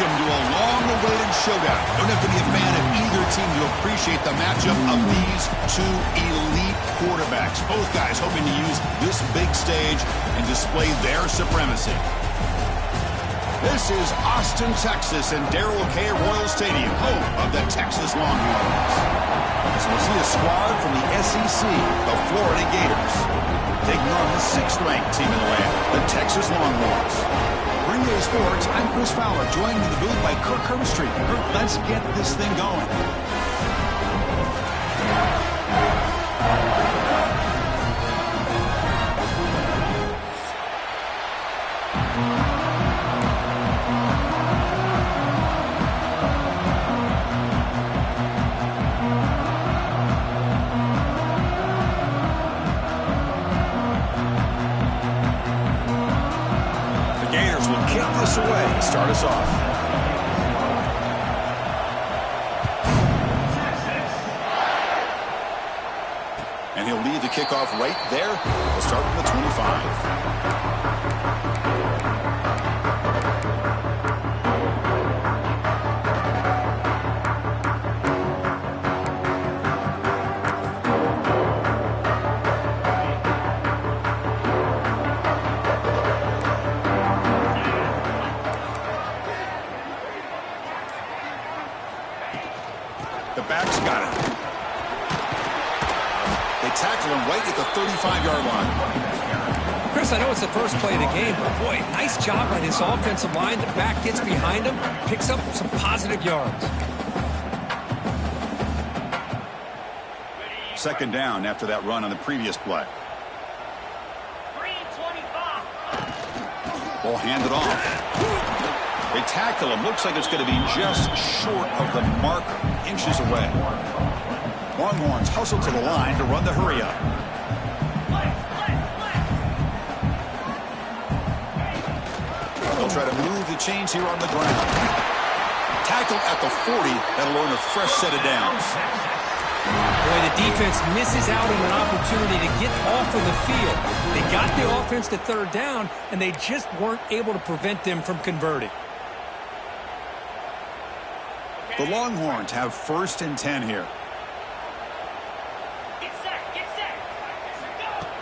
Welcome to a long-awaited showdown. Don't have to be a fan of either team to appreciate the matchup of these two elite quarterbacks. Both guys hoping to use this big stage and display their supremacy. This is Austin, Texas, and Darrell K. Royal Stadium, home of the Texas Longhorns. So we'll see a squad from the SEC, the Florida Gators, taking on the 6th-ranked team in the land, the Texas Longhorns. For EA Sports, I'm Chris Fowler, joined in the booth by Kirk Herbstreit. Kirk, let's get this thing going. Away, start us off. And he'll lead the kickoff right there. We'll start from the 25. I know it's the first play of the game, but boy, nice job by this offensive line. The back gets behind him, picks up some positive yards. Second down after that run on the previous play. Ball handed off. They tackle him. Looks like it's going to be just short of the marker, inches away. Longhorns hustle to the line to run the hurry up. They'll try to move the chains here on the ground. Tackle at the 40. That'll earn a fresh set of downs. Boy, the defense misses out on an opportunity to get off of the field. They got the offense to third down, and they just weren't able to prevent them from converting. The Longhorns have 1st and 10 here.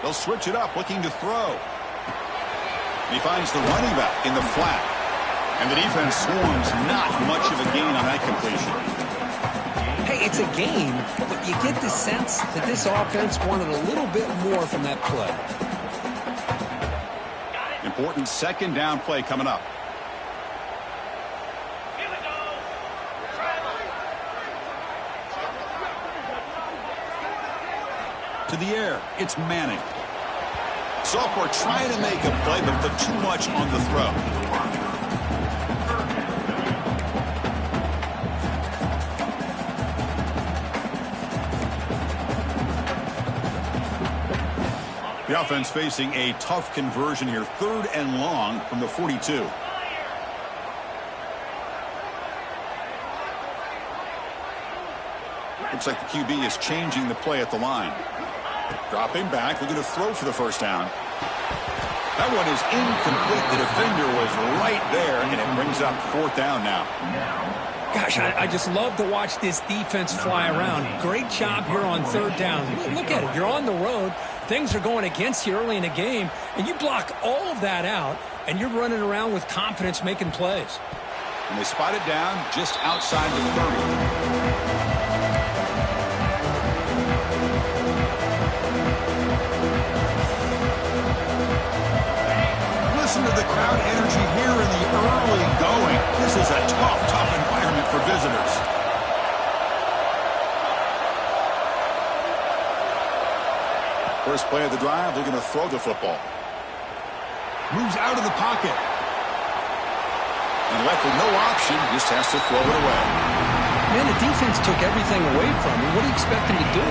They'll switch it up, looking to throw. He finds the running back in the flat. And the defense swarms not much of a gain on that completion. Hey, it's a game, but you get the sense that this offense wanted a little bit more from that play. Important second down play coming up. To the air, it's Manning. Sophomore trying to make a play, but put too much on the throw. The offense facing a tough conversion here. 3rd and long from the 42. Looks like the QB is changing the play at the line. Dropping back, looking to throw for the first down. That one is incomplete. The defender was right there, and it brings up 4th down now. Gosh, I just love to watch this defense fly around. Great job here on 3rd down. Look at it. You're on the road. Things are going against you early in the game, and you block all of that out, and you're running around with confidence making plays. And they spot it down just outside the 30. Listen to the crowd energy here in the early going. This is a tough environment for visitors. First play of the drive, they're going to throw the football. Moves out of the pocket. And left with no option, just has to throw it away. Man, the defense took everything away from him. What do you expect him to do?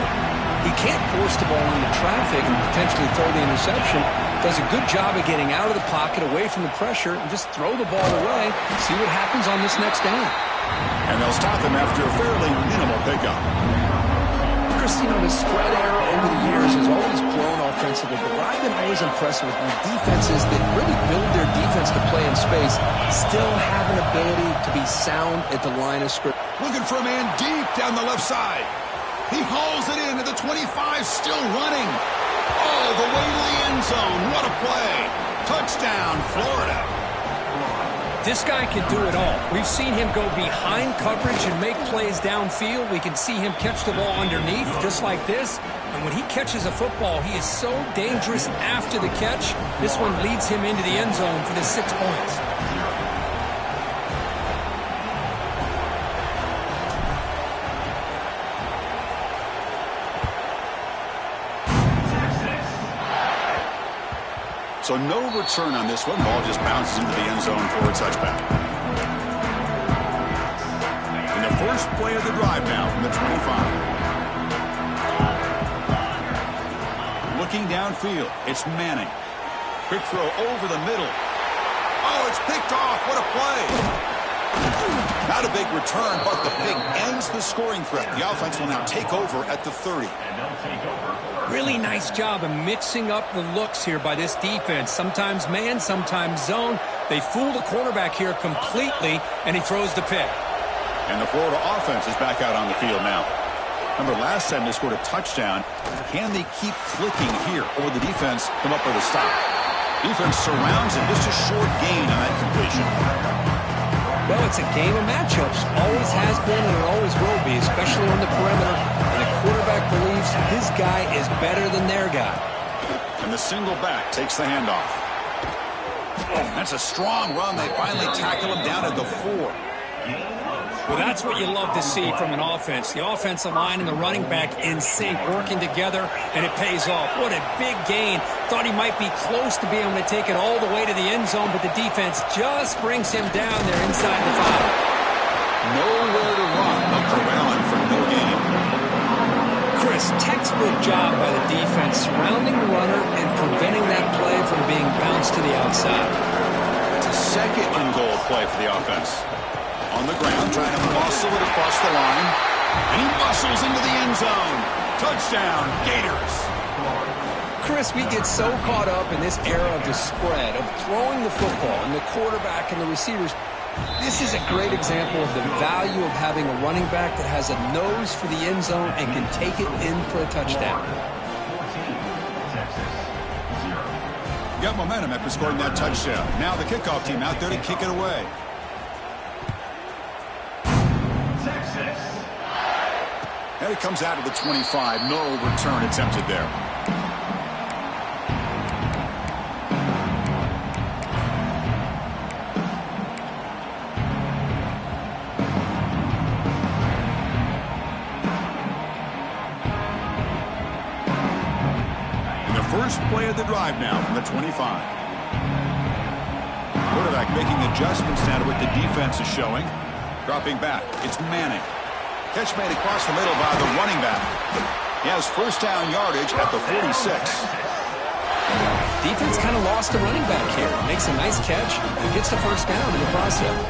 He can't force the ball into traffic and potentially throw the interception. Does a good job of getting out of the pocket, away from the pressure, and just throw the ball away. See what happens on this next down. And they'll stop him after a fairly minimal pickup. Chris, you know, the spread error over the years has always blown off offensively, but what I've been always impressed with defenses that really build their defense to play in space still have an ability to be sound at the line of scrimmage. Looking for a man deep down the left side. He hauls it in at the 25, still running. All the way to the end zone. What a play. Touchdown, Florida. This guy can do it all. We've seen him go behind coverage and make plays downfield. We can see him catch the ball underneath, just like this. And when he catches a football, he is so dangerous after the catch. This one leads him into the end zone for the 6 points. So no return on this one. Ball just bounces into the end zone for a touchback. In the first play of the drive now from the 25. Looking downfield, it's Manning. Quick throw over the middle. Oh, it's picked off. What a play. Not a big return, but the pick ends the scoring threat. The offense will now take over at the 30. Really nice job of mixing up the looks here by this defense. Sometimes man, sometimes zone. They fool the quarterback here completely, and he throws the pick. And the Florida offense is back out on the field now. Remember, last time they scored a touchdown. Can they keep clicking here, or will the defense come up with a stop? Defense surrounds him. Just a short gain on that completion. Well, it's a game of matchups. Always has been, and it always will be, especially on the perimeter. And the quarterback believes his guy is better than their guy. And the single back takes the handoff. That's a strong run. They finally tackle him down at the 4. Well, that's what you love to see from an offense. The offensive line and the running back in sync, working together, and it pays off. What a big gain. Thought he might be close to being able to take it all the way to the end zone, but the defense just brings him down there inside the 5. Nowhere to run. A corralling for no gain. Chris, textbook job by the defense, surrounding the runner and preventing that play from being bounced to the outside. It's a second and goal play for the offense. On the ground, trying to muscle it across the line. And he muscles into the end zone. Touchdown, Gators. Chris, we get so caught up in this era of the spread, of throwing the football, and the quarterback and the receivers. This is a great example of the value of having a running back that has a nose for the end zone and can take it in for a touchdown. Got momentum after scoring that touchdown. Now the kickoff team out there to kick it away. And it comes out to the 25. No return attempted there. In the first play of the drive now from the 25. Quarterback making adjustments now to what the defense is showing. Dropping back. It's Manning. Catch made across the middle by the running back. He has first down yardage at the 46. Defense kind of lost the running back here. Makes a nice catch and gets the first down in the process.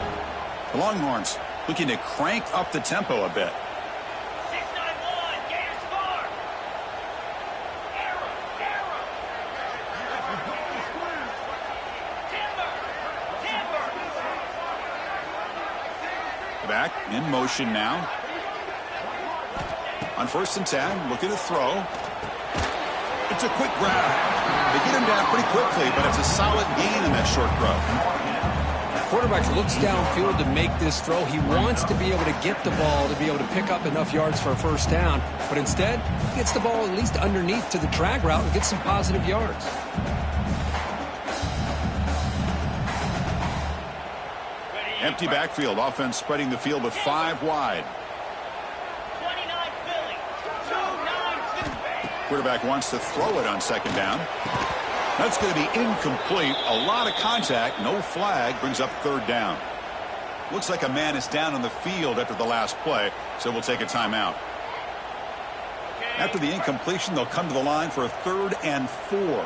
The Longhorns looking to crank up the tempo a bit. 6-9-1, Gators score. Error. Timber. Back in motion now. On 1st and 10, looking to throw. It's a quick grab. They get him down pretty quickly, but it's a solid gain in that short throw. The quarterback looks downfield to make this throw. He wants to be able to get the ball to be able to pick up enough yards for a first down, but instead, he gets the ball at least underneath to the drag route and gets some positive yards. Empty backfield. Offense spreading the field with 5 wide. Quarterback wants to throw it on 2nd down. That's going to be incomplete. A lot of contact. No flag. Brings up 3rd down. Looks like a man is down on the field after the last play, so we'll take a timeout. After the incompletion, they'll come to the line for a 3rd and 4.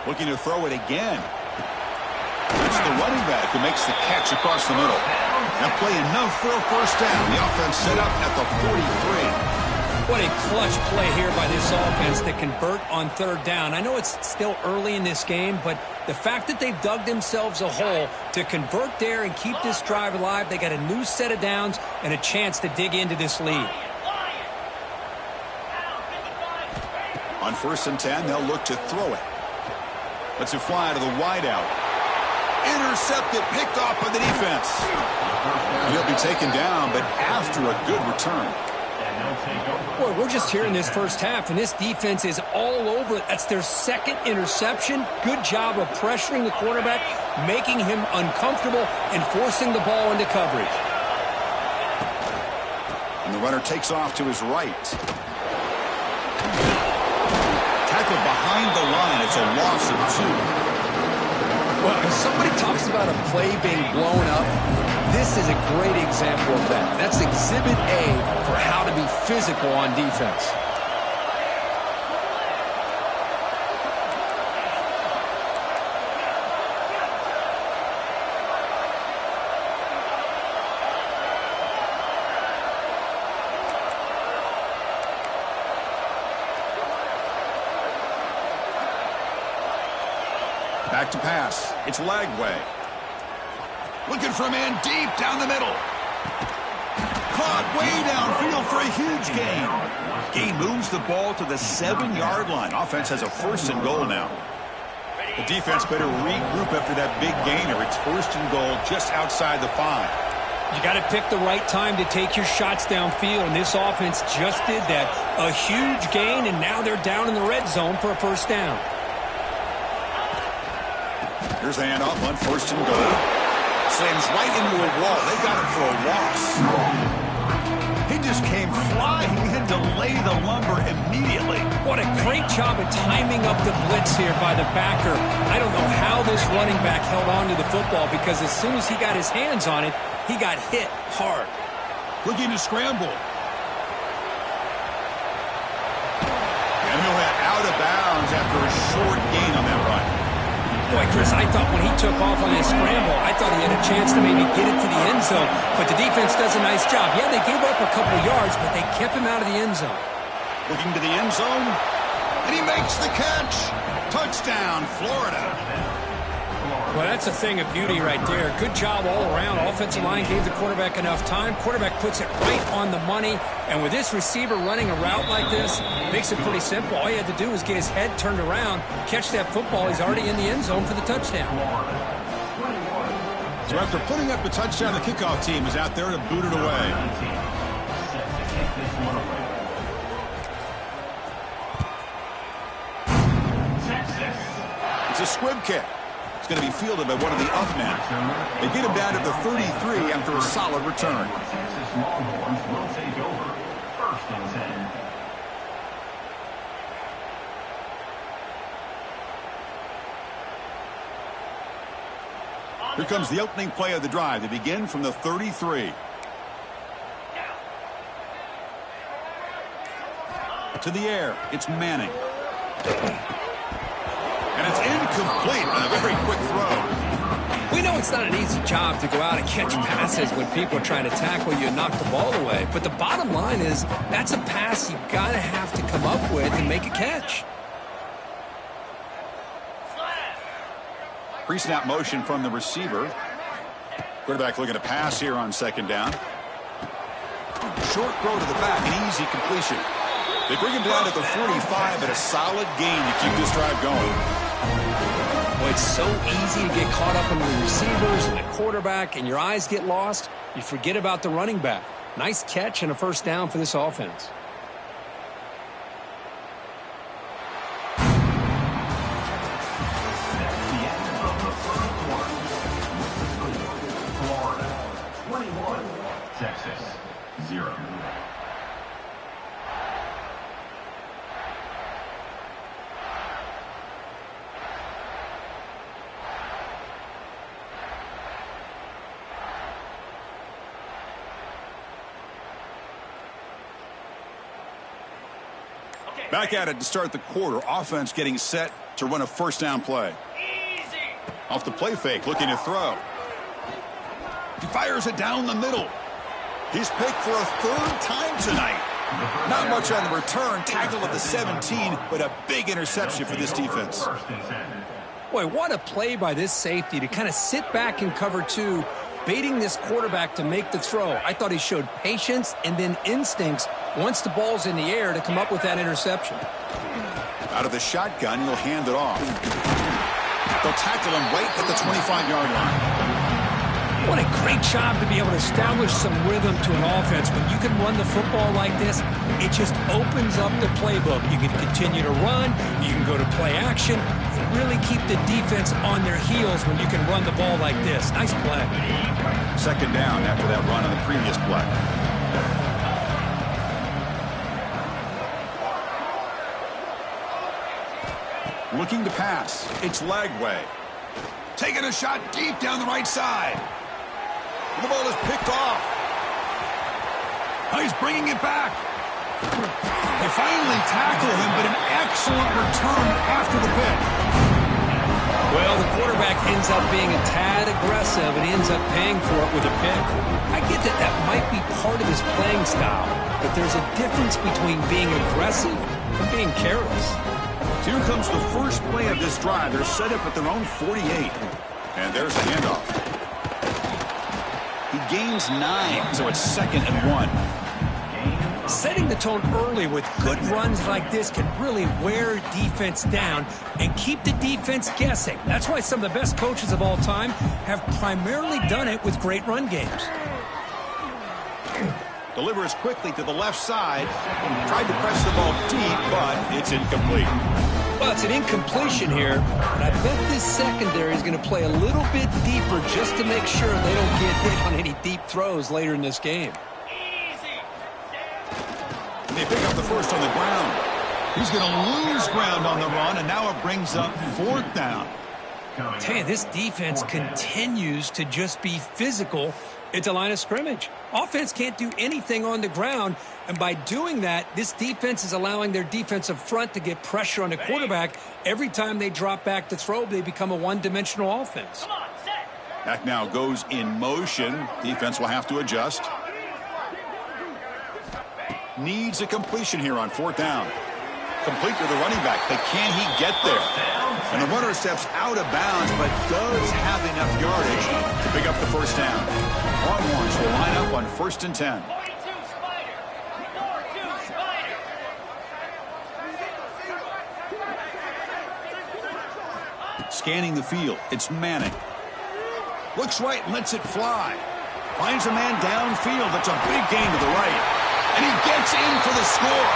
Looking to throw it again. It's the running back who makes the catch across the middle. Now play enough for a first down. The offense set up at the 43. What a clutch play here by this offense to convert on third down. I know it's still early in this game, but the fact that they've dug themselves a hole to convert there and keep this drive alive, they got a new set of downs and a chance to dig into this lead. On 1st and 10, they'll look to throw it. Lets it fly to the wideout. Intercepted, picked off by the defense. He'll be taken down, but after a good return. Boy, we're just here in this first half, and this defense is all over it. That's their second interception. Good job of pressuring the quarterback, making him uncomfortable, and forcing the ball into coverage. And the runner takes off to his right. Tackled behind the line. It's a loss of 2. Well, if somebody talks about a play being blown up, this is a great example of that. That's Exhibit A for how to be physical on defense. Back to pass. It's Lagway. Looking for a man deep down the middle. Caught way downfield for a huge gain. Gain moves the ball to the 7-yard line. Offense has a 1st and goal now. The defense better regroup after that big gainer. It's 1st and goal just outside the 5. You got to pick the right time to take your shots downfield, and this offense just did that. A huge gain, and now they're down in the red zone for a 1st down. Here's the handoff on 1st and goal. Slams right into a wall. They got it for a loss. He just came flying in to lay the lumber immediately. What a great job of timing up the blitz here by the backer. I don't know how this running back held on to the football, because as soon as he got his hands on it, he got hit hard. Looking to scramble. And he'll head out of bounds after a short gain on that run. Boy, Chris, I thought when he took off on his scramble, I thought he had a chance to maybe get it to the end zone. But the defense does a nice job. Yeah, they gave up a couple of yards, but they kept him out of the end zone. Looking to the end zone, and he makes the catch. Touchdown, Florida. Well, that's a thing of beauty right there. Good job all around. Offensive line gave the quarterback enough time. Quarterback puts it right on the money. And with this receiver running a route like this, makes it pretty simple. All he had to do was get his head turned around, catch that football. He's already in the end zone for the touchdown. So after putting up the touchdown, the kickoff team is out there to boot it away. It's a squib kick. It's going to be fielded by one of the up men. They get him down to the 33 after a solid return. Here comes the opening play of the drive. They begin from the 33. To the air, it's Manning. And it's incomplete on a very quick throw. We know it's not an easy job to go out and catch passes when people are trying to tackle you and knock the ball away. But the bottom line is that's a pass you've got to have to come up with and make a catch. Pre-snap motion from the receiver. Quarterback looking to pass here on 2nd down. Short throw to the back, an easy completion. They bring him down at the 45, but a solid gain to keep this drive going. Well, it's so easy to get caught up in the receivers and the quarterback, and your eyes get lost. You forget about the running back. Nice catch and a 1st down for this offense. Texas, 0. Back at it to start the quarter. Offense getting set to run a 1st down play. Easy. Off the play fake, looking to throw. He fires it down the middle. He's picked for a 3rd time tonight. Not much on the return. Tackle at the 17, but a big interception for this defense. Boy, what a play by this safety to kind of sit back in cover two, baiting this quarterback to make the throw. I thought he showed patience and then instincts once the ball's in the air to come up with that interception. Out of the shotgun, he'll hand it off. They'll tackle him right at the 25-yard line. What a great job to be able to establish some rhythm to an offense. When you can run the football like this, it just opens up the playbook. You can continue to run, you can go to play action, and really keep the defense on their heels when you can run the ball like this. Nice play. Second down after that run on the previous play. Looking to pass. It's Lagway. Taking a shot deep down the right side. The ball is picked off. Oh, he's bringing it back. They finally tackle him, but an excellent return after the pick. Well, the quarterback ends up being a tad aggressive, and he ends up paying for it with a pick. I get that that might be part of his playing style, but there's a difference between being aggressive and being careless. Here comes the first play of this drive. They're set up at their own 48. And there's the handoff. He gains 9, so it's 2nd and 1. Setting the tone early with good runs like this can really wear defense down and keep the defense guessing. That's why some of the best coaches of all time have primarily done it with great run games. Delivers quickly to the left side. Tried to press the ball deep, but it's incomplete. Well, it's an incompletion here, but I bet this secondary is going to play a little bit deeper just to make sure they don't get hit on any deep throws later in this game. And they pick up the first on the ground. He's going to lose ground on the run, and now it brings up 4th down. Tell you, this defense continues to just be physical at the line of scrimmage. Offense can't do anything on the ground, and by doing that, this defense is allowing their defensive front to get pressure on the quarterback. Every time they drop back to throw, they become a one-dimensional offense. Back now goes in motion. Defense will have to adjust. Needs a completion here on 4th down. Complete to the running back, but can he get there? And the runner steps out of bounds, but does have enough yardage to pick up the first down. Longhorns will line up on 1st and 10. Scanning the field, it's Manning. Looks right, lets it fly. Finds a man downfield. That's a big gain to the right. And he gets in for the score.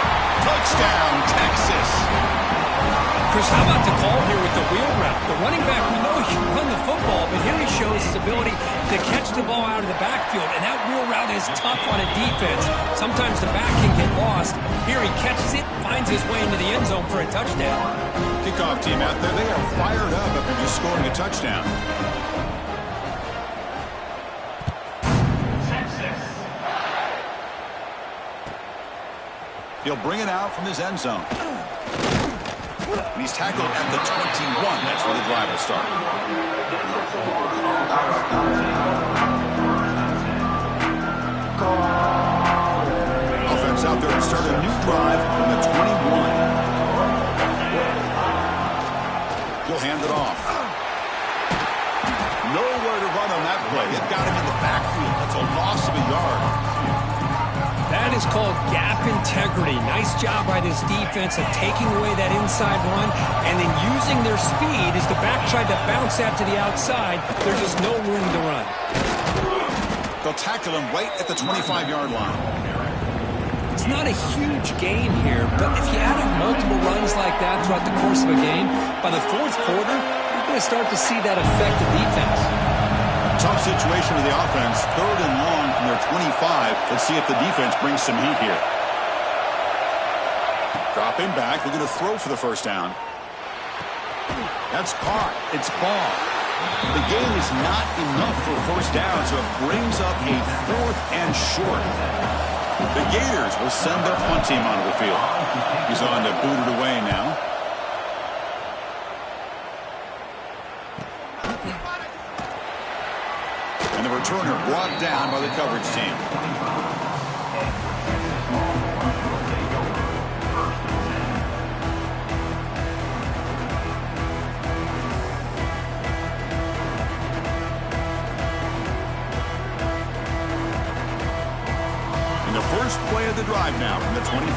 Touchdown, Texas. Chris, how about the call here with the wheel route? The running back, we know he can run the football, but here he shows his ability to catch the ball out of the backfield, and that wheel route is tough on a defense. Sometimes the back can get lost. Here he catches it, finds his way into the end zone for a touchdown. Kickoff team out there, they are fired up after just scoring a touchdown. He'll bring it out from his end zone. And he's tackled at the 21. That's where the drive will start. Offense out there to start a new drive from the 21. He'll hand it off. Nowhere to run on that play. It got him in the backfield. That's a loss of a yard. That is called gap integrity. Nice job by this defense of taking away that inside run and then using their speed as the back tried to bounce that to the outside. There's just no room to run. They'll tackle him right at the 25-yard line. It's not a huge gain here, but if you add up multiple runs like that throughout the course of a game, by the 4th quarter, you're going to start to see that affect the defense. Tough situation with the offense. 3rd and long from their 25. Let's see if the defense brings some heat here. Dropping back. They're going to throw for the first down. That's caught. It's ball. The game is not enough for first down, so it brings up a 4th and short. The Gators will send their punt team onto the field. He's on to boot it away now. And the returner brought down by the coverage team. of the drive now from the 25.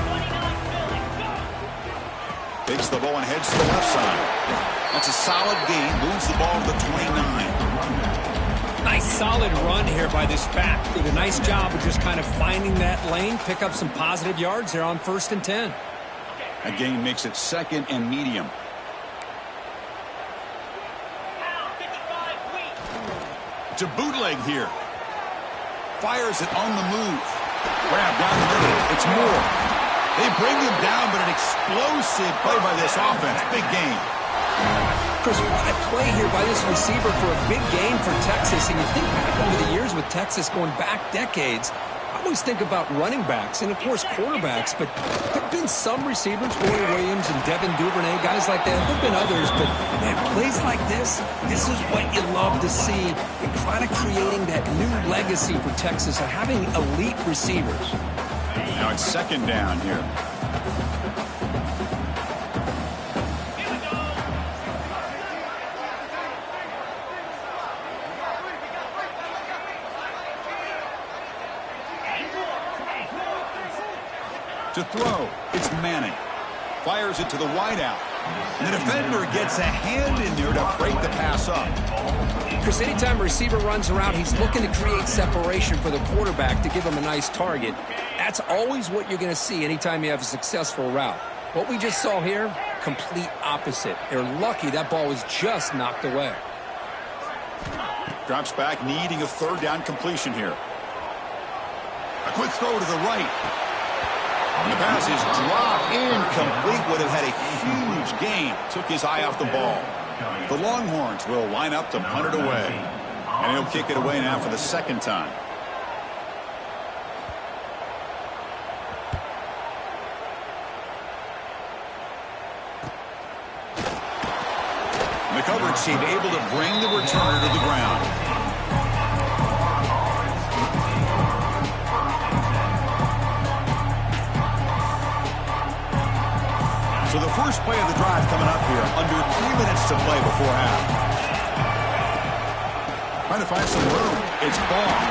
29 Philly, go! Takes the ball and heads to the left side. That's a solid gain. Moves the ball to the 29. Nice solid run here by this back. Did a nice job of just kind of finding that lane, pick up some positive yards there on 1st and 10. That gain makes it 2nd and medium. Pound, 55 weak. To bootleg here. Fires it on the move. Grab down the middle. It's Moore. They bring him down, but an explosive play by this offense. Big game. Chris, what a play here by this receiver for a big game for Texas. And you think back over the years with Texas going back decades, I always think about running backs and, of course, quarterbacks. But there have been some receivers, Roy Williams and Devin Duvernay, guys like that. There have been others. But, man, plays like this is what you love to see. And kind of creating that new legacy for Texas of having elite receivers. Now it's 2nd down here. To throw, it's Manning. Fires it to the wideout. And the defender gets a hand in there to break the pass up. Chris, anytime a receiver runs around, he's looking to create separation for the quarterback to give him a nice target. That's always what you're going to see anytime you have a successful route. What we just saw here, complete opposite. They're lucky that ball was just knocked away. Drops back, needing a 3rd down completion here. A quick throw to the right. And the pass is dropped incomplete. Would have had a huge gain. Took his eye off the ball. The Longhorns will line up to punt it away. And he'll kick it away now for the 2nd time. The coverage team able to bring the returner to the ground. So the first play of the drive coming up here. Under 3 minutes to play before half. Trying to find some room. It's Baum.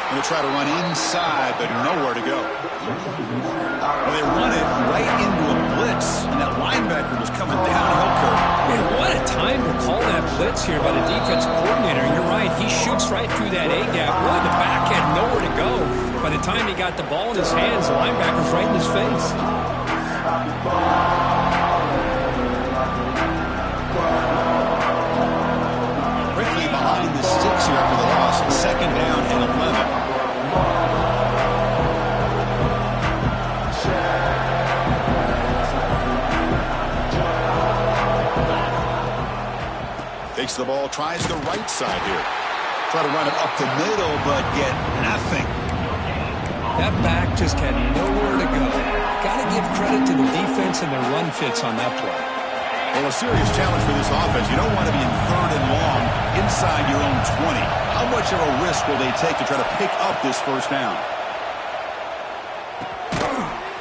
Going to try to run inside, but nowhere to go. Well, they run it right into a blitz, and that linebacker was coming downhill curve. Man, what a time to call that blitz here by the defensive coordinator. You're right. He shoots right through that A-gap. Really, the back had nowhere to go. By the time he got the ball in his hands, the linebacker's right in his face. Quickly behind the sticks here for the loss. 2nd down and 11. Takes the ball, tries the right side here. Try to run it up the middle, but get nothing. That back just had nowhere to go. Got to give credit to the defense and their run fits on that play. Well, a serious challenge for this offense. You don't want to be in 3rd and long inside your own 20. How much of a risk will they take to try to pick up this 1st down?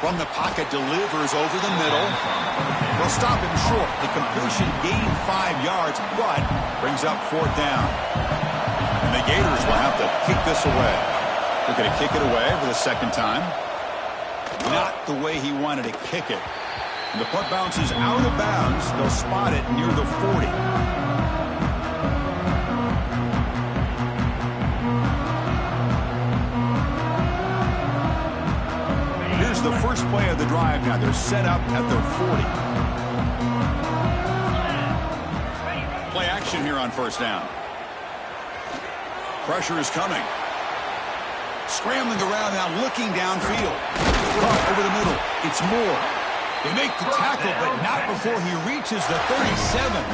From the pocket, delivers over the middle. They'll stop him short. The completion gained 5 yards, but brings up 4th down. And the Gators will have to kick this away. They're going to kick it away for the 2nd time. Not the way he wanted to kick it. And the punt bounces out of bounds. They'll spot it near the 40. Here's the first play of the drive now. They're set up at their 40. Play action here on 1st down. Pressure is coming. Scrambling around now, looking downfield. Caught over the middle. It's Moore. They make the tackle, but not before he reaches the 37.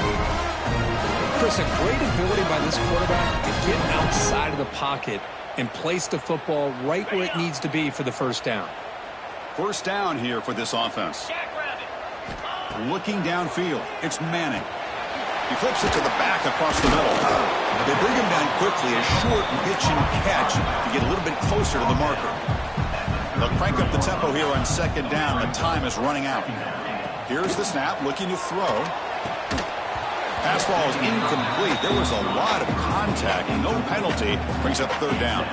Chris, a great ability by this quarterback to get outside of the pocket and place the football right where it needs to be for the 1st down. 1st down here for this offense. Jackrabbit. Looking downfield. It's Manning. He flips it to the back across the middle. They bring him down quickly, a short pitch and catch to get a little bit closer to the marker. They'll crank up the tempo here on 2nd down. The time is running out. Here's the snap, looking to throw. Pass ball is incomplete. There was a lot of contact. No penalty. Brings up 3rd down.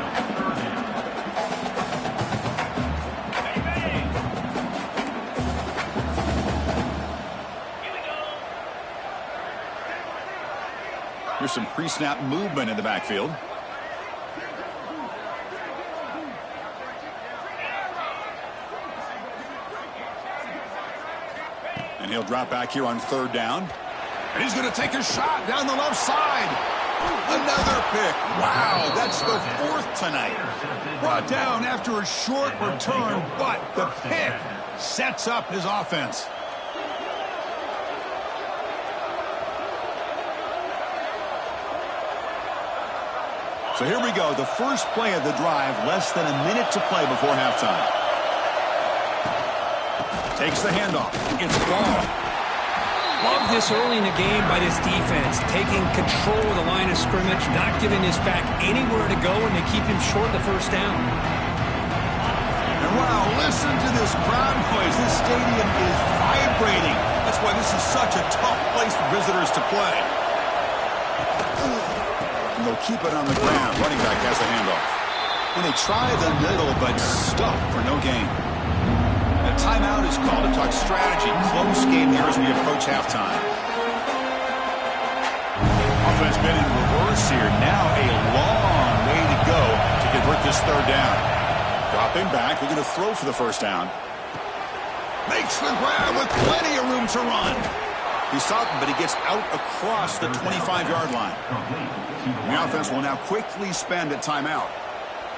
Here's some pre-snap movement in the backfield. And he'll drop back here on 3rd down. And he's going to take a shot down the left side. Another pick. Wow, that's the 4th tonight. Brought down after a short return, but the pick sets up his offense. So here we go, the first play of the drive, less than a minute to play before halftime. Takes the handoff. It's ball. Love this early in the game by this defense, taking control of the line of scrimmage, not giving this back anywhere to go, and they keep him short the first down. And wow, listen to this crowd noise. This stadium is vibrating. That's why this is such a tough place for visitors to play. And they'll keep it on the ground. Running back has the handoff. And they try the middle, but stuffed for no gain. A timeout is called to talk strategy. Close game here as we approach halftime. Offense been in reverse here. Now a long way to go to convert this 3rd down. Dropping back, looking to throw for the first down. Makes the grab with plenty of room to run. He's stopped, but he gets out across the 25-yard line. The offense will now quickly spend a timeout.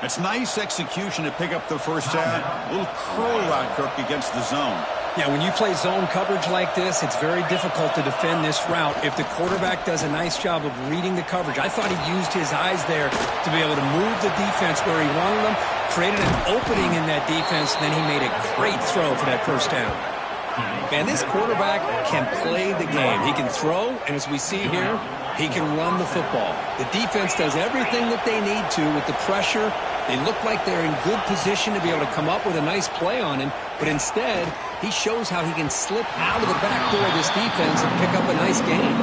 It's nice execution to pick up the first down. A little curl route, Kirk, against the zone. Yeah, when you play zone coverage like this, it's very difficult to defend this route if the quarterback does a nice job of reading the coverage. I thought he used his eyes there to be able to move the defense where he wanted them, created an opening in that defense, and then he made a great throw for that first down. Man, this quarterback can play the game. He can throw, and as we see here, he can run the football. The defense does everything that they need to with the pressure. They look like they're in good position to be able to come up with a nice play on him, but instead, he shows how he can slip out of the back door of this defense and pick up a nice gain.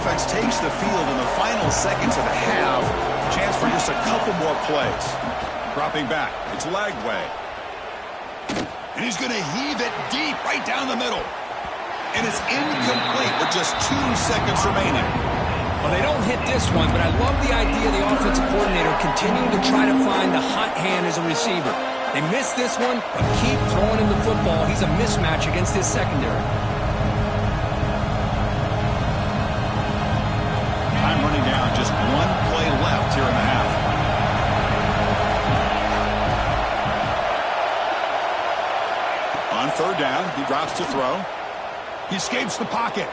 Offense takes the field in the final seconds of the half. Chance for just a couple more plays. Dropping back. It's Lagway. And he's going to heave it deep right down the middle. And it's incomplete with just 2 seconds remaining. Well, they don't hit this one, but I love the idea of the offensive coordinator continuing to try to find the hot hand as a receiver. They missed this one, but keep throwing him the football. He's a mismatch against his secondary. Running down, just 1 play left here in the half. On 3rd down, he drops to throw. He escapes the pocket.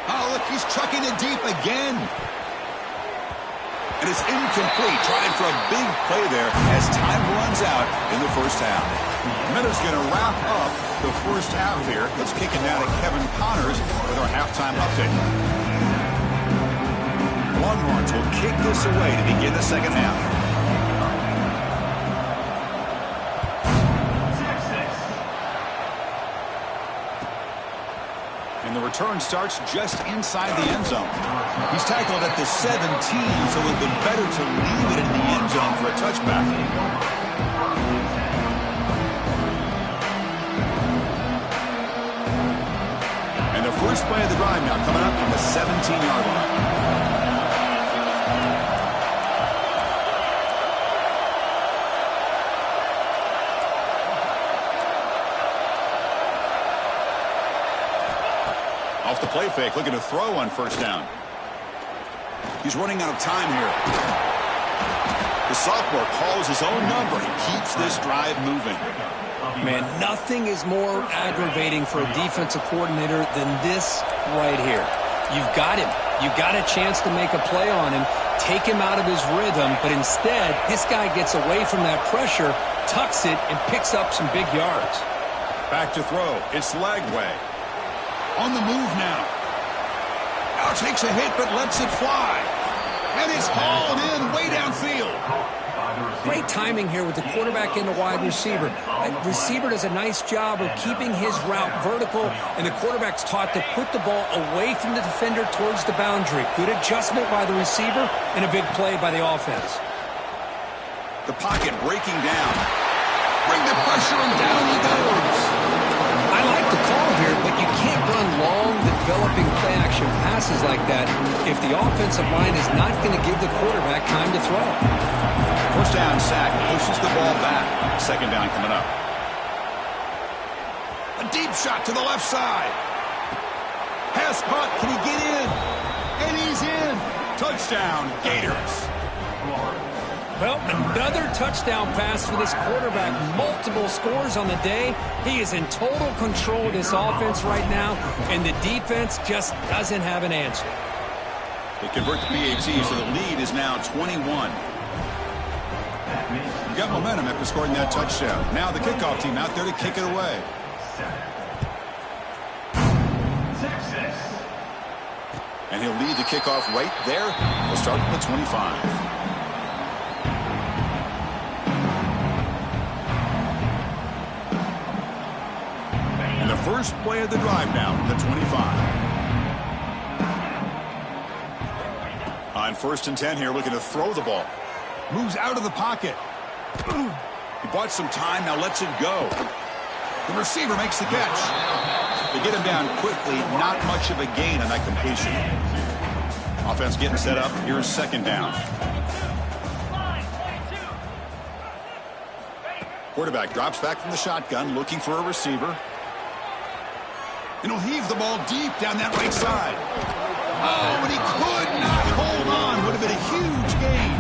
Oh, look, he's chucking it deep again. And it's incomplete, trying for a big play there as time runs out in the first half. Minutes going to wrap up the first half here. Let's kick it down to Kevin Connors with our halftime update. Longhorns will kick this away to begin the second half. And the return starts just inside the end zone. He's tackled at the 17, so it would have been better to leave it in the end zone for a touchback. And the first play of the drive now coming up from the 17-yard line. Off the play fake, looking to throw on first down. He's running out of time here. The sophomore calls his own number and keeps this drive moving. Man, nothing is more aggravating for a defensive coordinator than this right here. You've got him. You've got a chance to make a play on him, take him out of his rhythm, but instead, this guy gets away from that pressure, tucks it, and picks up some big yards. Back to throw. It's Lagway. On the move now. Now takes a hit, but lets it fly. And it's hauled in way downfield. Great timing here with the quarterback and the wide receiver. The receiver does a nice job of keeping his route vertical, and the quarterback's taught to put the ball away from the defender towards the boundary. Good adjustment by the receiver, and a big play by the offense. The pocket breaking down. Bring the pressure and down he goes. I like the call here, but you can't run long, developing play-action passes like that if the offensive line is not going to give the quarterback time to throw. First down sack pushes the ball back. Second down coming up. A deep shot to the left side. Pass caught. Can he get in? And he's in. Touchdown, Gators. Well, another touchdown pass for this quarterback. Multiple scores on the day. He is in total control of this offense right now, and the defense just doesn't have an answer. They convert the PAT, so the lead is now 21. You got momentum after scoring that touchdown. Now the kickoff team out there to kick it away. And he'll lead the kickoff right there. We'll start at the 25. And the first play of the drive now from the 25. On 1st and 10 here, looking to throw the ball. Moves out of the pocket. He bought some time, now lets it go. The receiver makes the catch. They get him down quickly, not much of a gain on that completion. Offense getting set up. Here's second down. Quarterback drops back from the shotgun, looking for a receiver. And he'll heave the ball deep down that right side. Oh, and he could not hold on. Would have been a huge gain.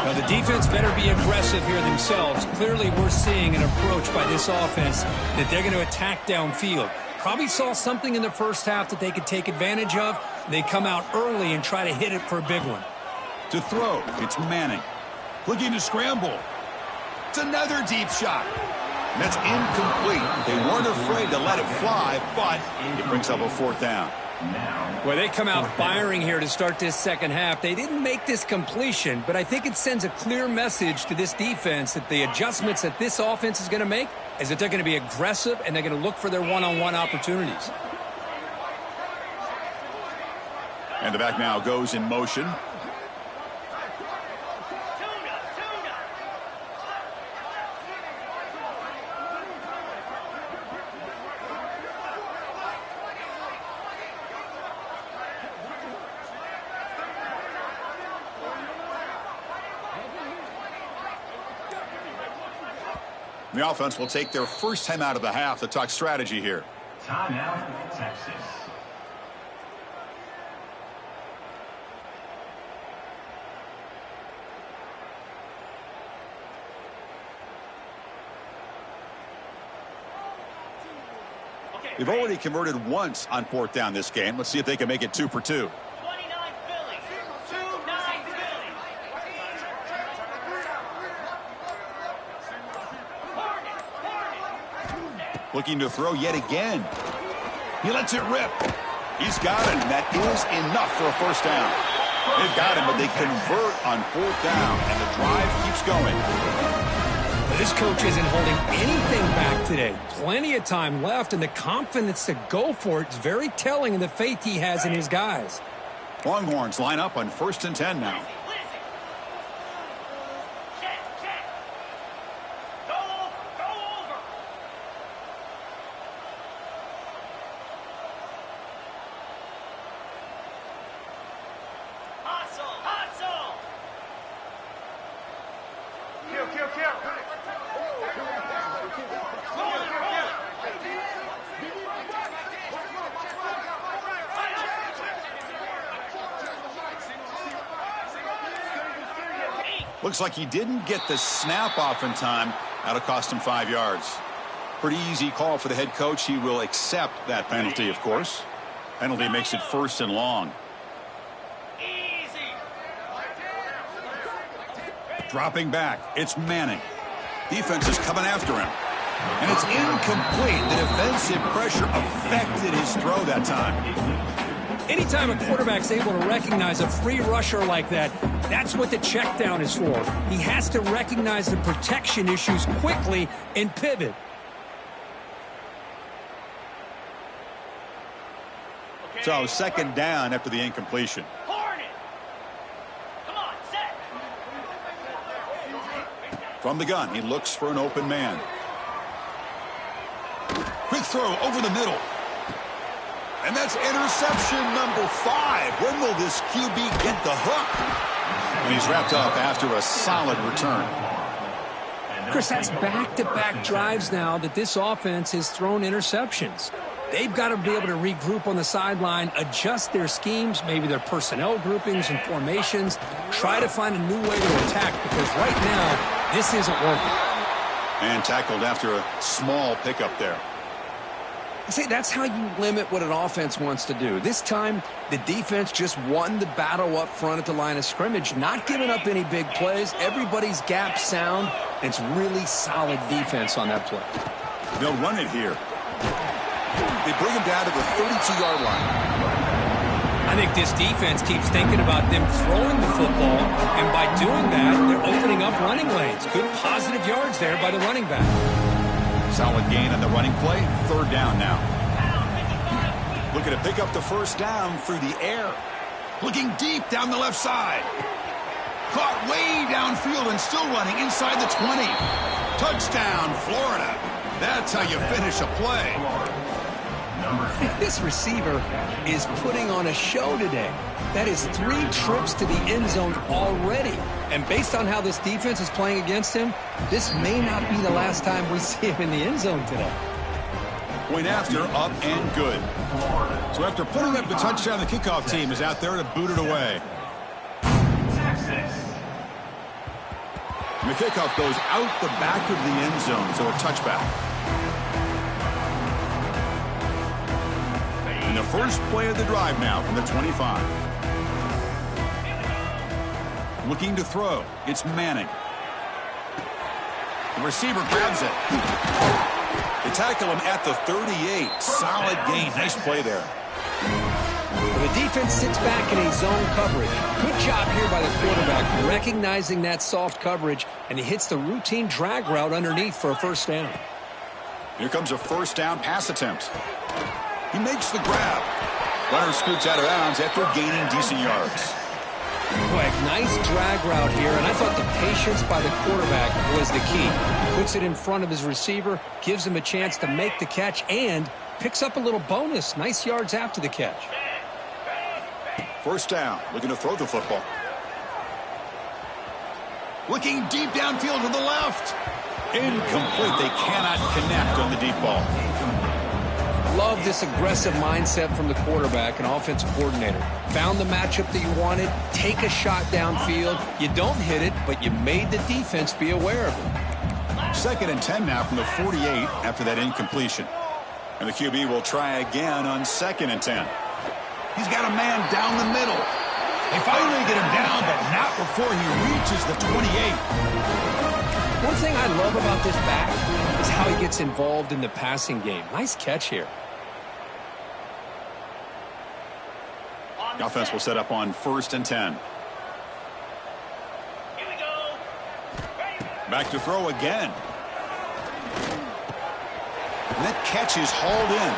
Now, the defense better be aggressive here themselves. Clearly, we're seeing an approach by this offense that they're going to attack downfield. Probably saw something in the first half that they could take advantage of. They come out early and try to hit it for a big one. To throw, it's Manning. Looking to scramble. It's another deep shot. And that's incomplete. They weren't afraid to let it fly, but it brings up a fourth down. Well, they come out firing here to start this second half. They didn't make this completion, but I think it sends a clear message to this defense that the adjustments that this offense is going to make is that they're going to be aggressive and they're going to look for their one-on-one opportunities. And the back now goes in motion. The offense will take their first time out of the half to talk strategy here. Timeout, Texas. They've already converted once on fourth down this game. Let's see if they can make it 2 for 2. 29 Philly. 2-9 Philly. Looking to throw yet again. He lets it rip. He's got it, and that is enough for a first down. They've got him, but they convert on fourth down, and the drive keeps going. This coach isn't holding anything back today. Plenty of time left, and the confidence to go for it is very telling in the faith he has in his guys. Longhorns line up on 1st and 10 now. Looks like he didn't get the snap off in time. That'll cost him 5 yards. Pretty easy call for the head coach. He will accept that penalty, of course. Penalty makes it 1st and long. Dropping back, it's Manning. Defense is coming after him. And it's incomplete. The defensive pressure affected his throw that time. Anytime a quarterback's able to recognize a free rusher like that, that's what the check down is for. He has to recognize the protection issues quickly and pivot. So second down after the incompletion. Hornet. Come on, set. From the gun, he looks for an open man. Quick throw over the middle. And that's interception number 5. When will this QB get the hook? And he's wrapped up after a solid return. Chris, that's back-to-back drives now that this offense has thrown interceptions. They've got to be able to regroup on the sideline, adjust their schemes, maybe their personnel groupings and formations, try to find a new way to attack, because right now, this isn't working. And tackled after a small pickup there. See, that's how you limit what an offense wants to do. This time, the defense just won the battle up front at the line of scrimmage, not giving up any big plays. Everybody's gap sound, and it's really solid defense on that play. They'll run it here. They bring him down to the 32-yard line. I think this defense keeps thinking about them throwing the football, and by doing that, they're opening up running lanes. Good positive yards there by the running back. Solid gain on the running play. 3rd down now. Looking to pick up the 1st down through the air. Looking deep down the left side. Caught way downfield and still running inside the 20. Touchdown, Florida. That's how you finish a play. This receiver is putting on a show today. That is 3 trips to the end zone already. And based on how this defense is playing against him, this may not be the last time we see him in the end zone today. Point after, up and good. So after putting up the touchdown, the kickoff team is out there to boot it away. And the kickoff goes out the back of the end zone, so a touchback. And the first play of the drive now from the 25. Looking to throw. It's Manning. The receiver grabs it. They tackle him at the 38. Solid gain. Nice play there. The defense sits back in a zone coverage. Good job here by the quarterback, recognizing that soft coverage, and he hits the routine drag route underneath for a 1st down. Here comes a 1st down pass attempt. He makes the grab. Runner scoots out of bounds after gaining decent yards. Boy, nice drag route here, and I thought the patience by the quarterback was the key. He puts it in front of his receiver, gives him a chance to make the catch, and picks up a little bonus. Nice yards after the catch. 1st down, looking to throw the football. Looking deep downfield to the left. Incomplete. They cannot connect on the deep ball. Love this aggressive mindset from the quarterback and offensive coordinator. Found the matchup that you wanted, take a shot downfield. You don't hit it, but you made the defense be aware of it. 2nd and 10 now from the 48 after that incompletion. And the QB will try again on 2nd and 10. He's got a man down the middle. They finally get him down, but not before he reaches the 28. One thing I love about this back is how he gets involved in the passing game. Nice catch here. The offense will set up on 1st and 10. Here we go. Back to throw again. And that catch is hauled in.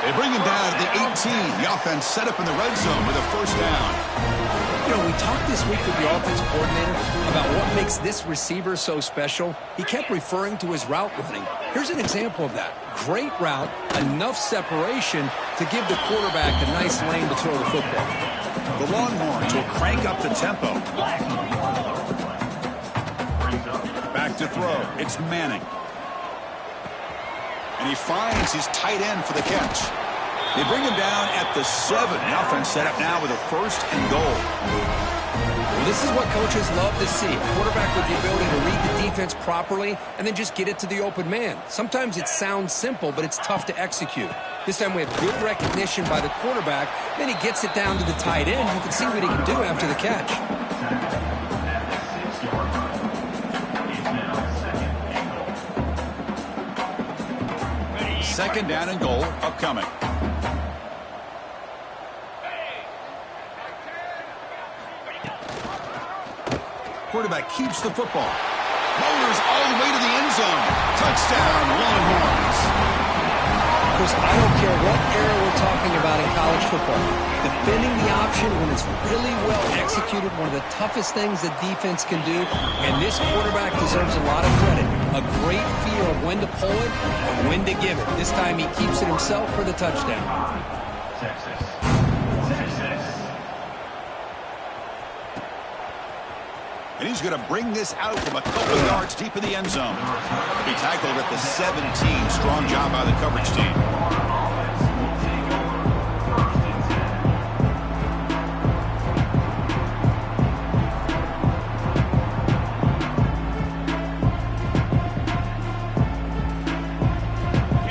They bring him down to the 18. The offense set up in the red zone with a 1st down. You know, we talked this week with the offensive coordinator about what makes this receiver so special. He kept referring to his route running. Here's an example of that. Great route, enough separation to give the quarterback a nice lane to throw the football. The Longhorns will crank up the tempo. Back to throw. It's Manning. And he finds his tight end for the catch. They bring him down at the 7. The offense set up now with a 1st and goal. Well, this is what coaches love to see. A quarterback with the ability to read the defense properly and then just get it to the open man. Sometimes it sounds simple, but it's tough to execute. This time we have good recognition by the quarterback. Then he gets it down to the tight end. You can see what he can do after the catch. Second down and goal upcoming. Quarterback keeps the football. Motors all the way to the end zone. Touchdown, Longhorns. Chris, I don't care what era we're talking about in college college football. Defending the option when it's really well executed, one of the toughest things that defense can do, and this quarterback deserves a lot of credit. A great feel of when to pull it and when to give it. This time he keeps it himself for the touchdown. Texas. And he's going to bring this out from a couple yards deep in the end zone. He tackled at the 17. Strong job by the coverage team.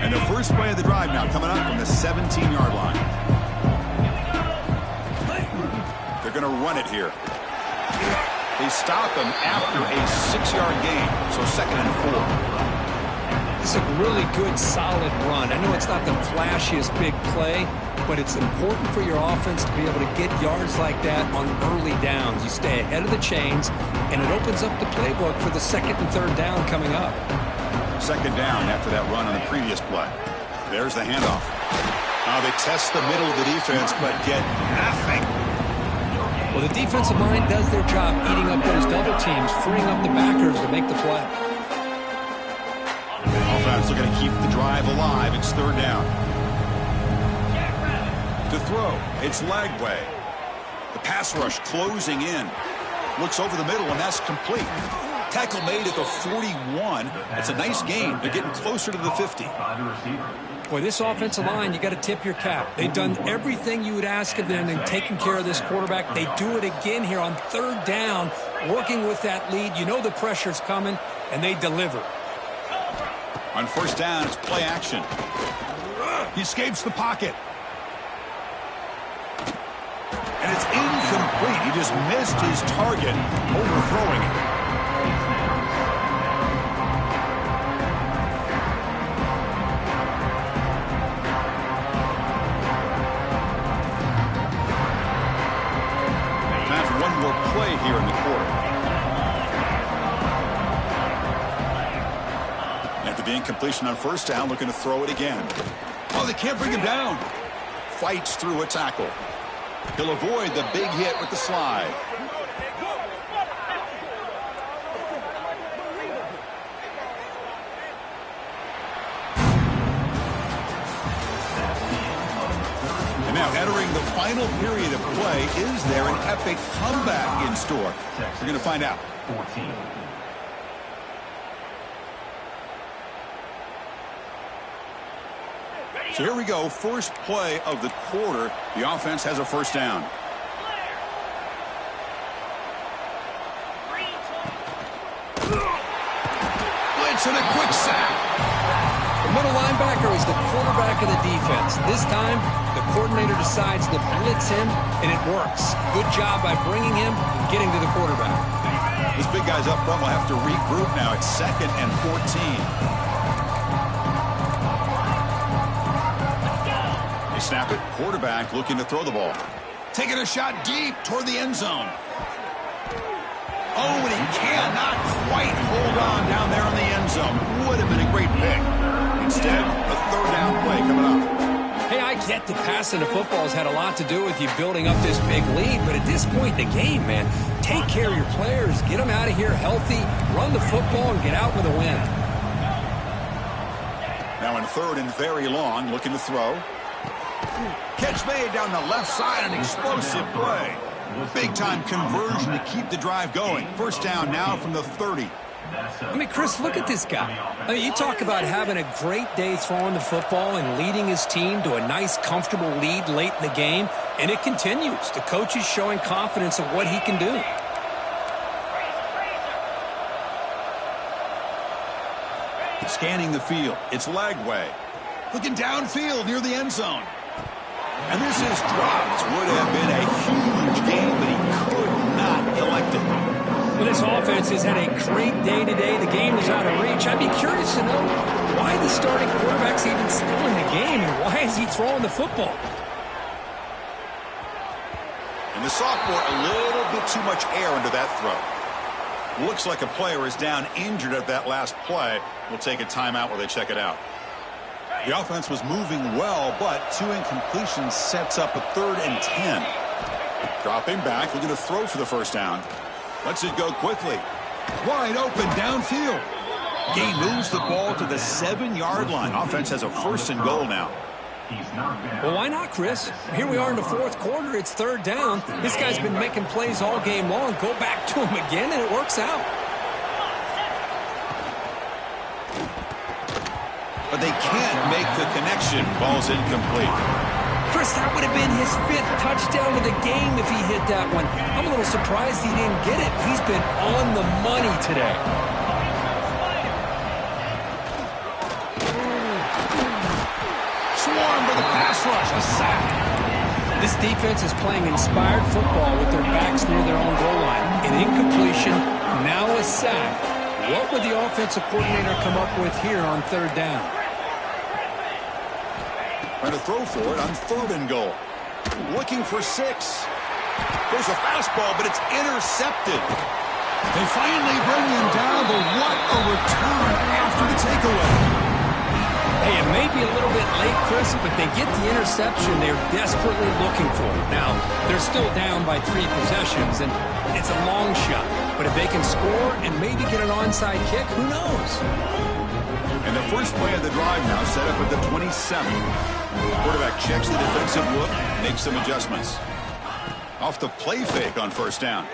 And the first play of the drive now coming up from the 17-yard line. They're going to run it here. They stop him after a 6-yard gain, so 2nd and 4. It's a really good, solid run. I know it's not the flashiest big play, but it's important for your offense to be able to get yards like that on early downs. You stay ahead of the chains, and it opens up the playbook for the 2nd and 3rd down coming up. 2nd down after that run on the previous play. There's the handoff. Now they test the middle of the defense, but get nothing. Well, the defensive line does their job eating up those double teams, freeing up the backers to make the play. Offense looking to keep the drive alive. It's 3rd down. To throw, it's Lagway. The pass rush closing in. Looks over the middle, and that's complete. Tackle made at the 41. It's a nice gain. They're getting closer to the 50. Boy, this offensive line, you got to tip your cap. They've done everything you would ask of them in taking care of this quarterback. They do it again here on 3rd down, working with that lead. You know the pressure's coming, and they deliver. On 1st down, it's play action. He escapes the pocket. And it's incomplete. He just missed his target, overthrowing it. Play here in the quarter. After the incompletion on 1st down, looking to throw it again. Oh, they can't bring him down. Fights through a tackle. He'll avoid the big hit with the slide. Now entering the final period of play, is there an epic comeback in store? We're going to find out. 14. So here we go, first play of the quarter. The offense has a 1st down. Blitz and a quick sack. The middle linebacker is the quarterback of the defense. This time, the coordinator decides to blitz him, and it works. Good job by bringing him and getting to the quarterback. This big guy's up front will have to regroup now. It's 2nd and 14. They snap it. Quarterback looking to throw the ball. Taking a shot deep toward the end zone. Oh, and he cannot quite hold on down there in the end zone. Would have been a great pick. Instead, a 3rd down play coming up. Hey, I get the passing of football has had a lot to do with you building up this big lead, but at this point in the game, man, take care of your players, get them out of here healthy, run the football, and get out with a win. Now in 3rd and very long, looking to throw. Catch made down the left side, an explosive play. Big-time conversion to keep the drive going. 1st down now from the 30. I mean, Chris, look at this guy. I mean, you talk about having a great day throwing the football and leading his team to a nice, comfortable lead late in the game, and it continues. The coach is showing confidence of what he can do. Scanning the field, it's Lagway. Looking downfield near the end zone. And this is dropped. Would have been a huge game, but he could not collect it. Well, this offense has had a great day today. The game is out of reach. I'd be curious to know why the starting quarterback's even still in the game, and why is he throwing the football? And the sophomore, a little bit too much air under that throw. Looks like a player is down injured at that last play. We'll take a timeout while they check it out. The offense was moving well, but 2 incompletions sets up a 3rd and 10. Dropping back, looking to throw for the first down. Lets it go quickly. Wide open downfield. Gain moves the ball to the 7-yard line. Offense has a 1st and goal now. Well, why not, Chris? Here we are in the 4th quarter. It's 3rd down. This guy's been making plays all game long. Go back to him again, and it works out. But they can't make the connection. Ball's incomplete. Chris, that would have been his 5th touchdown of the game if he hit that one. I'm a little surprised he didn't get it. He's been on the money today. Swarm for the pass rush. A sack. This defense is playing inspired football with their backs near their own goal line. An incompletion, now a sack. What would the offensive coordinator come up with here on 3rd down? Trying to throw for it on 3rd and goal. Looking for 6. There's a fastball, but it's intercepted. They finally bring him down, but what a return after the takeaway. Hey, it may be a little bit late, Chris, but they get the interception they're desperately looking for. Now, they're still down by 3 possessions, and it's a long shot. But if they can score and maybe get an onside kick, who knows? And the first play of the drive now set up at the 27. Quarterback checks the defensive look, makes some adjustments. Off the play fake on 1st down.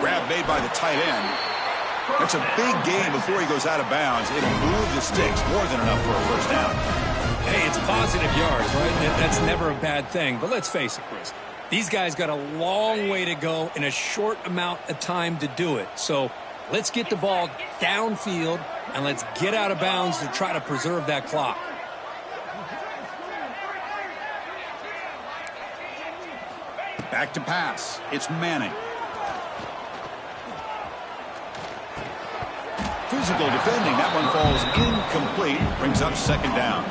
Grab made by the tight end. That's a big gain before he goes out of bounds. It'll move the sticks, more than enough for a 1st down. Hey, it's positive yards, right? That's never a bad thing. But let's face it, Chris. These guys got a long way to go in a short amount of time to do it. So let's get the ball downfield, and let's get out of bounds to try to preserve that clock. Back to pass. It's Manning. Physical defending. That one falls incomplete. Brings up 2nd down.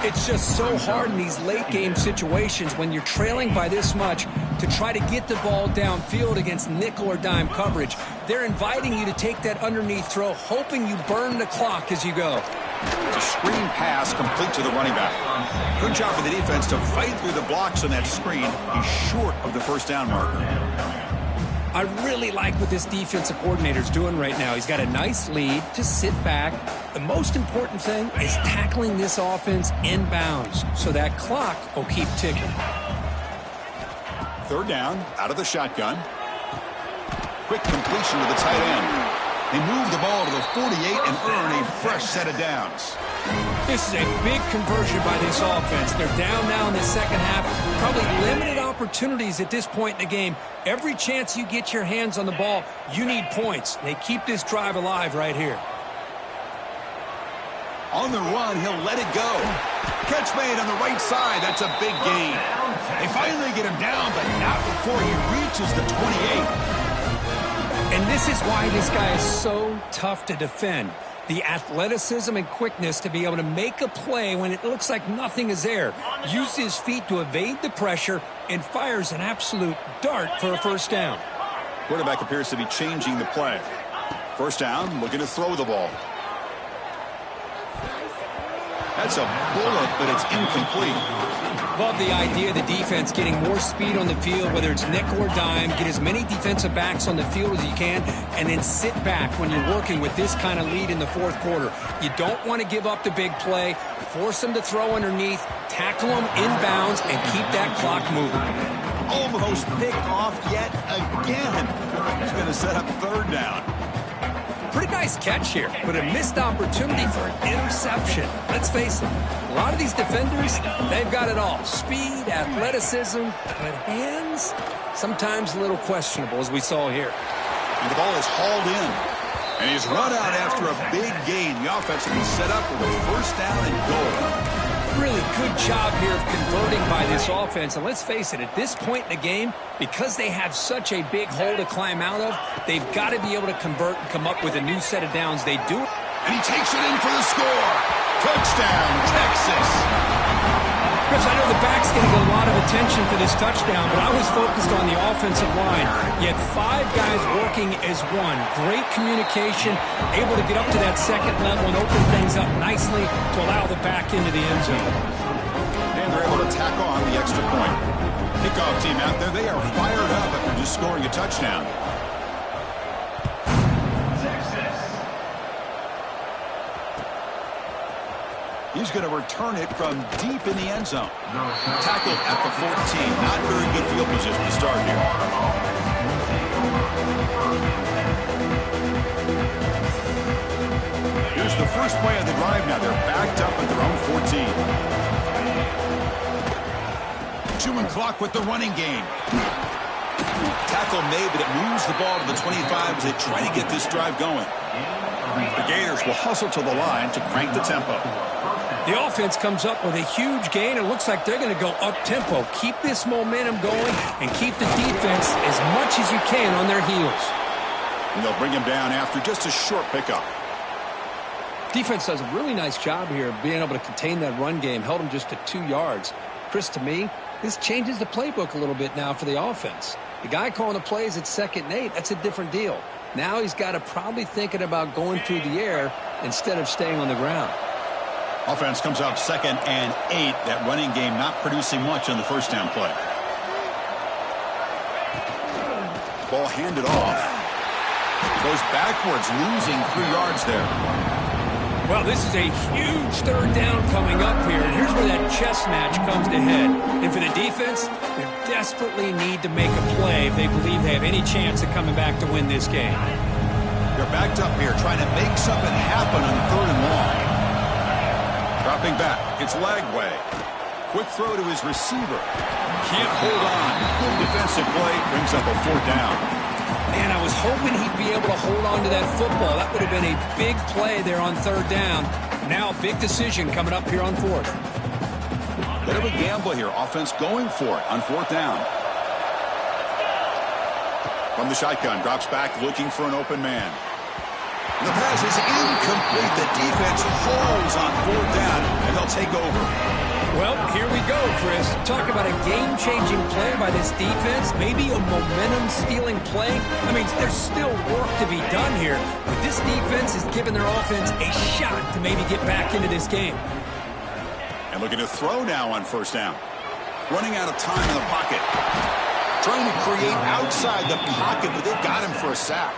It's just so hard in these late-game situations when you're trailing by this much to try to get the ball downfield against nickel or dime coverage. They're inviting you to take that underneath throw, hoping you burn the clock as you go. It's a screen pass complete to the running back. Good job for the defense to fight through the blocks on that screen. He's short of the 1st down marker. I really like what this defensive coordinator's doing right now. He's got a nice lead to sit back. The most important thing is tackling this offense inbounds so that clock will keep ticking. 3rd down, out of the shotgun. Quick completion to the tight end. They move the ball to the 48 and earn a fresh set of downs. This is a big conversion by this offense. They're down now in the 2nd half. Probably limited opportunities at this point in the game. Every chance you get your hands on the ball, you need points. They keep this drive alive right here. On the run, he'll let it go. Catch made on the right side. That's a big gain. They finally get him down, but not before he reaches the 28. And this is why this guy is so tough to defend. The athleticism and quickness to be able to make a play when it looks like nothing is there. Uses his feet to evade the pressure and fires an absolute dart for a 1st down. Quarterback appears to be changing the play. 1st down, looking to throw the ball. That's a bullet, but it's incomplete. Love the idea of the defense getting more speed on the field, whether it's nickel or dime. Get as many defensive backs on the field as you can, and then sit back when you're working with this kind of lead in the 4th quarter. You don't want to give up the big play. Force them to throw underneath, tackle them inbounds, and keep that clock moving. Almost picked off yet again. He's going to set up 3rd down. Pretty nice catch here, but a missed opportunity for an interception. Let's face it, a lot of these defenders, they've got it all. Speed, athleticism, but hands, sometimes a little questionable, as we saw here. And the ball is hauled in. And he's run out after a big gain. The offense will be set up with a 1st down and goal. Really good job here of converting by this offense. And let's face it, at this point in the game, because they have such a big hole to climb out of, they've got to be able to convert and come up with a new set of downs. They do it. And he takes it in for the score. Touchdown, Texas. Chris, I know the back's getting a lot of attention for this touchdown, but I was focused on the offensive line. You had 5 guys working as one. Great communication, able to get up to that second level and open things up nicely to allow the back into the end zone. And they're able to tack on the extra point. Kickoff team out there, they are fired up after just scoring a touchdown. He's going to return it from deep in the end zone. Tackled at the 14. Not very good field position to start here. Here's the first play of the drive now. They're backed up at their own 14. Chewing clock with the running game. Tackle made, but it moves the ball to the 25 as they try to get this drive going. The Gators will hustle to the line to crank the tempo. The offense comes up with a huge gain. It looks like they're going to go up-tempo. Keep this momentum going and keep the defense as much as you can on their heels. And they'll bring him down after just a short pickup. Defense does a really nice job here being able to contain that run game. Held him just to 2 yards. Chris, to me, this changes the playbook a little bit now for the offense. The guy calling the plays at 2nd and 8, that's a different deal. Now he's got to probably thinking about going through the air instead of staying on the ground. Offense comes up 2nd and 8. That running game not producing much on the first down play. Ball handed off. Goes backwards, losing 3 yards there. Well, this is a huge 3rd down coming up here, and here's where that chess match comes to head. And for the defense, they desperately need to make a play if they believe they have any chance of coming back to win this game. They're backed up here, trying to make something happen on 3rd and long. Dropping back, it's Lagway. Quick throw to his receiver. Can't hold on. Good defensive play, brings up a 4th down. Man, I was hoping he'd be able to hold on to that football. That would have been a big play there on 3rd down. Now a big decision coming up here on 4th. Bit of a gamble here. Offense going for it on 4th down. From the shotgun, drops back looking for an open man. The pass is incomplete. The defense holds on 4th down, and they'll take over. Well, here we go, Chris. Talk about a game-changing play by this defense. Maybe a momentum-stealing play. I mean, there's still work to be done here, but this defense is giving their offense a shot to maybe get back into this game. And looking to throw now on 1st down. Running out of time in the pocket. Trying to create outside the pocket, but they've got him for a sack.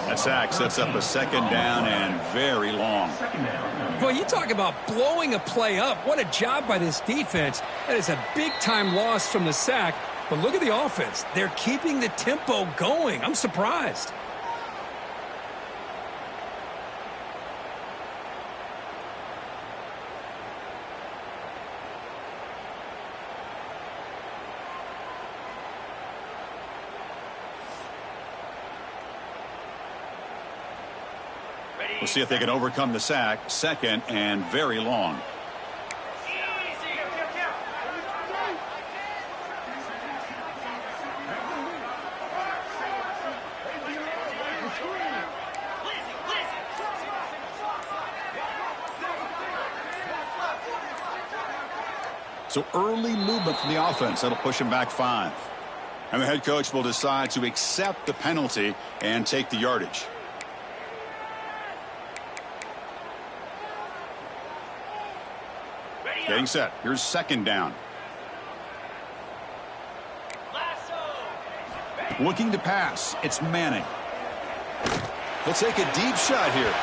That sack sets up a 2nd down and very long. Well, you talk about blowing a play up. What a job by this defense. That is a big-time loss from the sack. But look at the offense. They're keeping the tempo going. I'm surprised. We'll see if they can overcome the sack. 2nd and very long. So early movement from the offense. That'll push him back 5. And the head coach will decide to accept the penalty and take the yardage. Getting set. Here's 2nd down. Looking to pass. It's Manning. He'll take a deep shot here.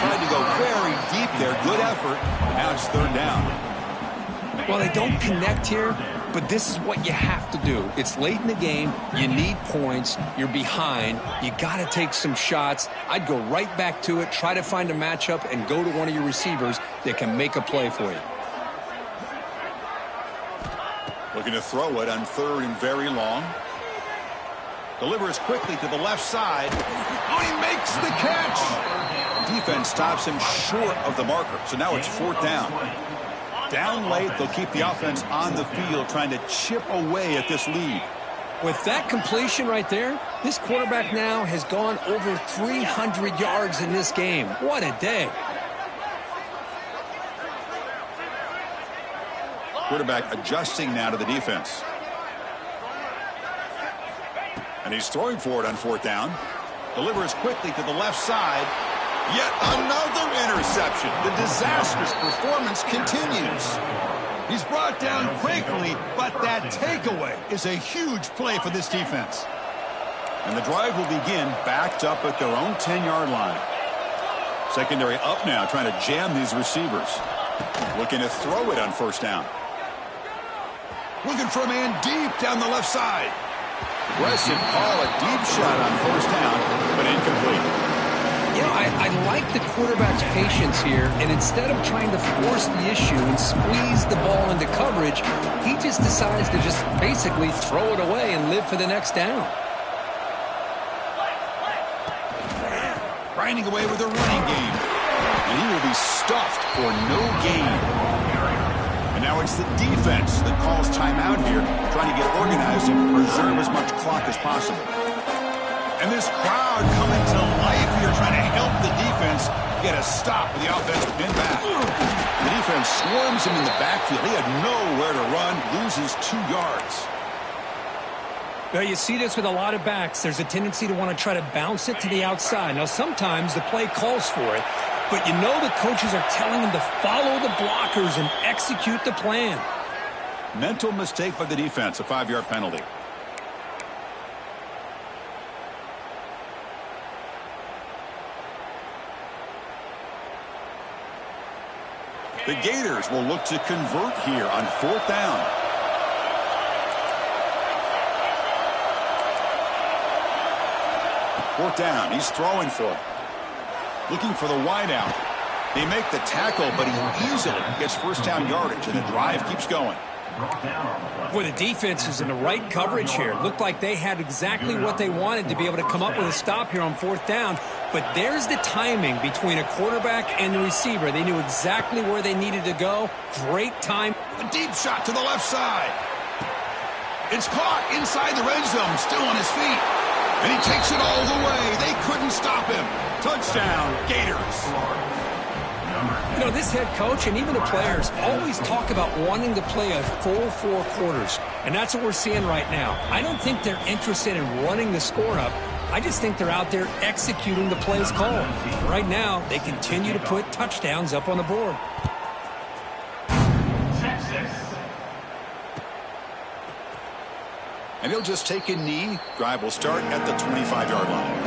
Tried to go very deep there. Good effort. Now it's 3rd down. Well, they don't connect here, but this is what you have to do. It's late in the game. You need points. You're behind. You got to take some shots. I'd go right back to it, try to find a matchup, and go to one of your receivers that can make a play for you. Looking to throw it on 3rd and very long. Delivers quickly to the left side. Oh, he makes the catch. Defense stops him short of the marker. So now it's 4th down. Down late, they'll keep the offense on the field trying to chip away at this lead. With that completion right there, this quarterback now has gone over 300 yards in this game. What a day. Quarterback adjusting now to the defense. And he's throwing for it on 4th down. Delivers quickly to the left side. Yet another interception. The disastrous performance continues. He's brought down quickly, but that takeaway is a huge play for this defense. And the drive will begin backed up at their own 10-yard line. Secondary up now, trying to jam these receivers. Looking to throw it on 1st down. Looking for a man deep down the left side. Aggressive call, a deep shot on 1st down, but incomplete. You know, I like the quarterback's patience here, and instead of trying to force the issue and squeeze the ball into coverage, he just decides to just basically throw it away and live for the next down. Grinding away with a running game, and he will be stuffed for no gain. And now it's the defense that calls timeout here, trying to get organized and preserve as much clock as possible. And this crowd coming to life here, trying to help the defense get a stop with the offense pin back. The defense swarms him in the backfield. He had nowhere to run, loses 2 yards. Well, you see this with a lot of backs. There's a tendency to want to try to bounce it to the outside. Now, sometimes the play calls for it, but you know the coaches are telling them to follow the blockers and execute the plan. Mental mistake by the defense, a 5-yard penalty. The Gators will look to convert here on 4th down. Fourth down, he's throwing for it. Looking for the wideout. They make the tackle, but he easily gets 1st down yardage, and the drive keeps going. Boy, the defense is in the right coverage here. Looked like they had exactly what they wanted to be able to come up with a stop here on 4th down. But there's the timing between a quarterback and the receiver. They knew exactly where they needed to go. Great time. A deep shot to the left side. It's caught inside the red zone, still on his feet. And he takes it all the way. They couldn't stop him. Touchdown, Gators. You know, this head coach and even the players always talk about wanting to play a full 4 quarters. And that's what we're seeing right now. I don't think they're interested in running the score up. I just think they're out there executing the plays called. Right now, they continue to put touchdowns up on the board. And he'll just take a knee. Drive will start at the 25-yard line.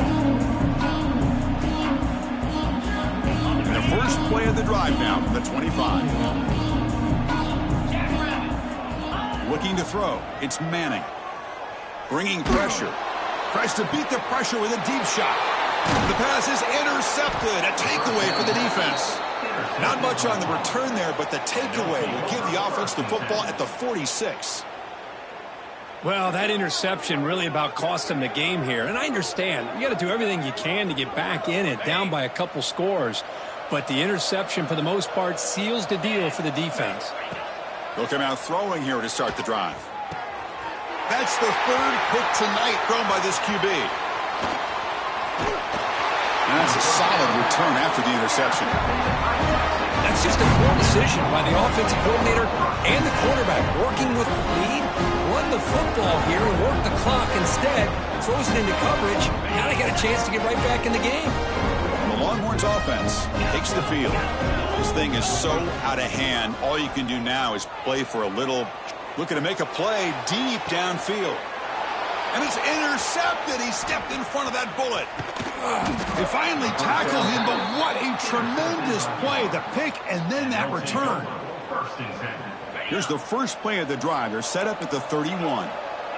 And the first play of the drive now from the 25. Looking to throw. It's Manning. Bringing pressure. Tries to beat the pressure with a deep shot. The pass is intercepted. A takeaway for the defense. Not much on the return there, but the takeaway will give the offense the football at the 46. Well, that interception really about cost them the game here. And I understand. You got to do everything you can to get back in it, down by a couple scores. But the interception, for the most part, seals the deal for the defense. They'll come out throwing here to start the drive. That's the 3rd pick tonight thrown by this QB. And that's a solid return after the interception. That's just a poor decision by the offensive coordinator and the quarterback. Working with the lead, run the football here and work the clock instead. Throws it into coverage. Now they got a chance to get right back in the game. The Longhorns offense takes the field. This thing is so out of hand. All you can do now is play for a little. Looking to make a play deep downfield. And it's intercepted. He stepped in front of that bullet. They finally tackle him, but what a tremendous play. The pick and then that return. Here's the first play of the drive. They're set up at the 31.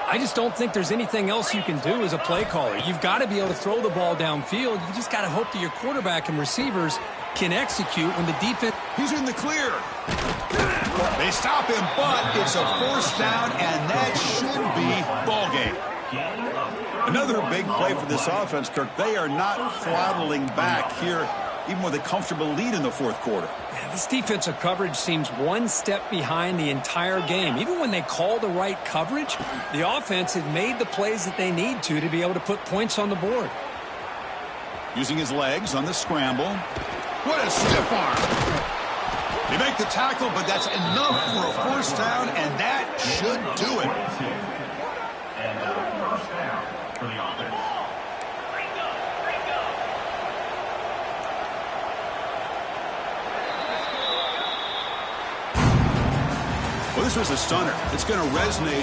I just don't think there's anything else you can do as a play caller. You've got to be able to throw the ball downfield. You just got to hope that your quarterback and receivers can execute when the defense... He's in the clear. They stop him, but it's a 1st down, and that should be ball game. Another big play for this offense, Kirk. They are not throttling back here, even with a comfortable lead in the 4th quarter. Yeah, this defensive coverage seems one step behind the entire game. Even when they call the right coverage, the offense has made the plays that they need to be able to put points on the board. Using his legs on the scramble. What a stiff arm. They make the tackle, but that's enough for a first down, and that should do it. And first down for the offense. Well, this was a stunner. It's going to resonate